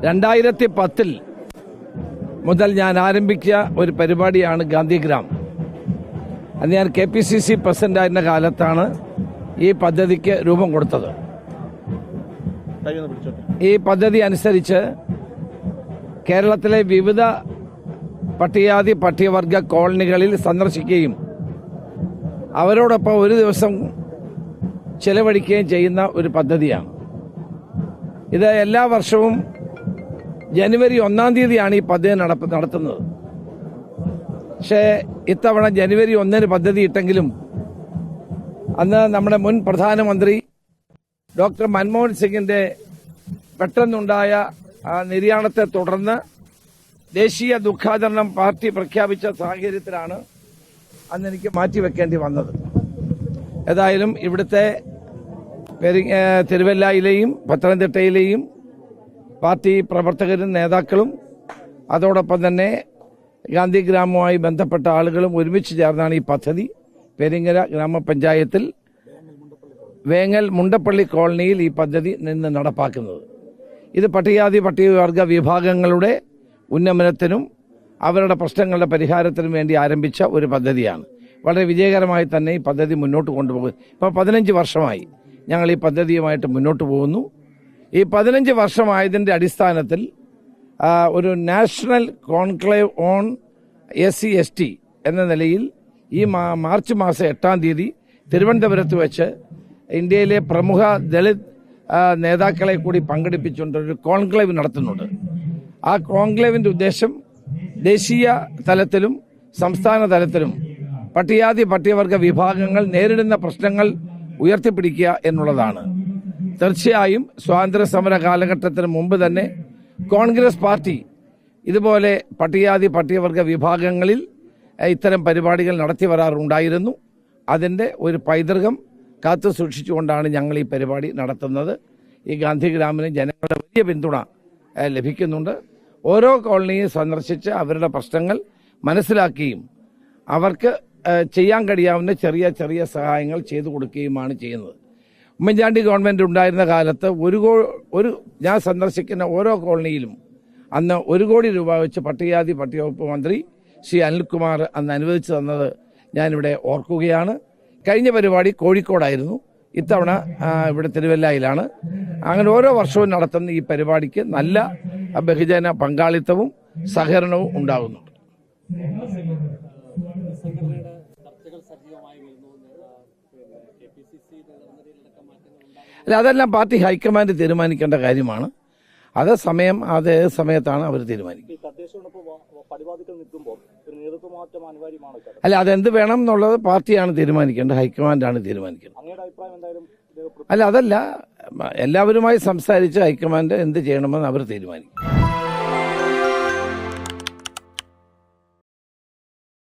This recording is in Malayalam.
2010 മുതൽ ഞാൻ ആരംഭിച്ച ഒരു പരിപാടിയാണ് ഗാന്ധിഗ്രാം. അന്ന് ഞാൻ KPCC പ്രസിഡന്റായിരുന്ന കാലത്താണ് ഈ പദ്ധതിക്ക് രൂപം കൊടുത്തത്. ഈ പദ്ധതി അനുസരിച്ച് കേരളത്തിലെ വിവിധ പട്ടികജാതി പട്ടികവർഗ കോളനികളിൽ സന്ദർശിക്കുകയും അവരോടൊപ്പം ഒരു ദിവസം ചെലവഴിക്കുകയും ചെയ്യുന്ന ഒരു പദ്ധതിയാണ്. ഇത് എല്ലാ വർഷവും ജനുവരി 1-ാം തീയതിയാണ് ഈ പദ്ധതി നടത്തുന്നത്. പക്ഷേ ഇത്തവണ ജനുവരി 1-ന് പദ്ധതി ഇട്ടെങ്കിലും അന്ന് നമ്മുടെ മുൻ പ്രധാനമന്ത്രി ഡോക്ടർ മൻമോഹൻ സിംഗിന്റെ പെട്ടെന്നുണ്ടായ നിര്യാണത്തെ തുടർന്ന് ദേശീയ ദുഃഖാചരണം പാർട്ടി പ്രഖ്യാപിച്ച സാഹചര്യത്തിലാണ് അന്ന് എനിക്ക് മാറ്റിവെക്കേണ്ടി വന്നത്. ഏതായാലും ഇവിടുത്തെ തിരുവല്ലയിലെയും പത്തനംതിട്ടയിലെയും പാർട്ടി പ്രവർത്തകരും നേതാക്കളും അതോടൊപ്പം തന്നെ ഗാന്ധിഗ്രാമവുമായി ബന്ധപ്പെട്ട ആളുകളും ഒരുമിച്ച് ചേർന്നാണ് ഈ പദ്ധതി പെരിങ്ങര ഗ്രാമപഞ്ചായത്തിൽ വേങ്ങൽ മുണ്ടപ്പള്ളി കോളനിയിൽ ഈ പദ്ധതി നിന്ന് നടപ്പാക്കുന്നത്. ഇത് പട്ടികജാതി പട്ടികവർഗ വിഭാഗങ്ങളുടെ ഉന്നമനത്തിനും അവരുടെ പ്രശ്നങ്ങളുടെ പരിഹാരത്തിനും വേണ്ടി ആരംഭിച്ച ഒരു പദ്ധതിയാണ്. വളരെ വിജയകരമായി തന്നെ ഈ പദ്ധതി മുന്നോട്ട് കൊണ്ടുപോകും. ഇപ്പോൾ 15 വർഷമായി ഞങ്ങൾ ഈ പദ്ധതിയുമായിട്ട് മുന്നോട്ട് പോകുന്നു. ഈ 15 വർഷമായതിൻ്റെ അടിസ്ഥാനത്തിൽ ഒരു നാഷണൽ കോൺക്ലേവ് ഓൺ SC/ST എന്ന നിലയിൽ ഈ മാർച്ച് മാസം 8-ാം തീയതി തിരുവനന്തപുരത്ത് വെച്ച് ഇന്ത്യയിലെ പ്രമുഖ ദളിത് നേതാക്കളെ കൂടി പങ്കെടുപ്പിച്ചുകൊണ്ട് ഒരു കോൺക്ലേവ് നടത്തുന്നുണ്ട്. ആ കോൺക്ലേവിന്റെ ഉദ്ദേശം ദേശീയ തലത്തിലും സംസ്ഥാന തലത്തിലും പട്ടികജാതി പട്ടികവർഗ വിഭാഗങ്ങൾ നേരിടുന്ന പ്രശ്നങ്ങൾ ഉയർത്തിപ്പിടിക്കുക എന്നുള്ളതാണ്. തീർച്ചയായും സ്വാതന്ത്ര്യ സമര കാലഘട്ടത്തിന് മുമ്പ് തന്നെ കോൺഗ്രസ് പാർട്ടി ഇതുപോലെ പട്ടികജാതി പട്ടികവർഗ വിഭാഗങ്ങളിൽ ഇത്തരം പരിപാടികൾ നടത്തി വരാറുണ്ടായിരുന്നു. അതിൻ്റെ ഒരു പൈതൃകം കാത്തു സൂക്ഷിച്ചുകൊണ്ടാണ് ഞങ്ങൾ ഈ പരിപാടി നടത്തുന്നത്. ഈ ഗാന്ധിഗ്രാമിന് ജനങ്ങളുടെ വലിയ പിന്തുണ ലഭിക്കുന്നുണ്ട്. ഓരോ കോളനിയും സന്ദർശിച്ച് അവരുടെ പ്രശ്നങ്ങൾ മനസ്സിലാക്കുകയും അവർക്ക് ചെയ്യാൻ കഴിയാവുന്ന ചെറിയ ചെറിയ സഹായങ്ങൾ ചെയ്തു കൊടുക്കുകയുമാണ് ചെയ്യുന്നത്. ഉമ്മൻചാണ്ടി ഗവൺമെന്റ് ഉണ്ടായിരുന്ന കാലത്ത് ഞാൻ സന്ദർശിക്കുന്ന ഓരോ കോളനിയിലും അന്ന് 1 കോടി രൂപ വെച്ച് പട്ടികജാതി പട്ടികവകുപ്പ് മന്ത്രി ശ്രീ അനിൽകുമാർ അന്ന് അനുവദിച്ചു തന്നത് ഞാനിവിടെ ഓർക്കുകയാണ്. കഴിഞ്ഞ പരിപാടി കോഴിക്കോടായിരുന്നു, ഇത്തവണ ഇവിടെ തിരുവല്ലയിലാണ്. അങ്ങനെ ഓരോ വർഷവും നടത്തുന്ന ഈ പരിപാടിക്ക് നല്ല ബഹുജന പങ്കാളിത്തവും സഹകരണവും ഉണ്ടാകുന്നുണ്ട്. അല്ല, അതെല്ലാം പാർട്ടി ഹൈക്കമാൻഡ് തീരുമാനിക്കേണ്ട കാര്യമാണ്. അതേ സമയത്താണ് അവർ തീരുമാനിക്കുന്നത്. അല്ല, അതെന്ത് വേണം എന്നുള്ളത് പാർട്ടിയാണ് തീരുമാനിക്കേണ്ടത്, ഹൈക്കമാൻഡാണ് തീരുമാനിക്കുന്നത്. അല്ല, അതല്ല, എല്ലാവരുമായി സംസാരിച്ച് ഹൈക്കമാൻഡ് എന്ത് ചെയ്യണമെന്ന് അവർ തീരുമാനിക്കും.